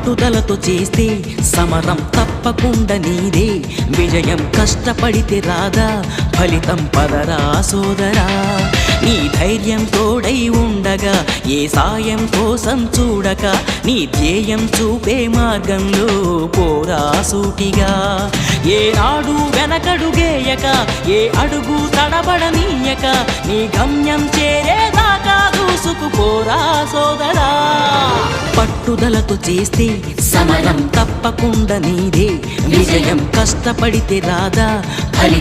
పట్టుదలతో చేస్తే సమరం తప్పకుండా నీదే, విజయం కష్టపడితే రాదా ఫలితం పదరా సోదరా. నీ ధైర్యం తోడై ఉండగా ఏ సాయం కోసం చూడక, నీ ధ్యేయం చూపే మార్గంలో పోరా సూటిగా. ఏనాడు వెనకడుగేయక, ఏ అడుగు తడబడనీయక, నీ గమ్యం చేరేదాకా దూసుకుపోరా సోదరా. పట్టుదలతో చేస్తే సమరం తప్పకుండా నీదే, విజయం కష్టపడితే రాదా ఫలితం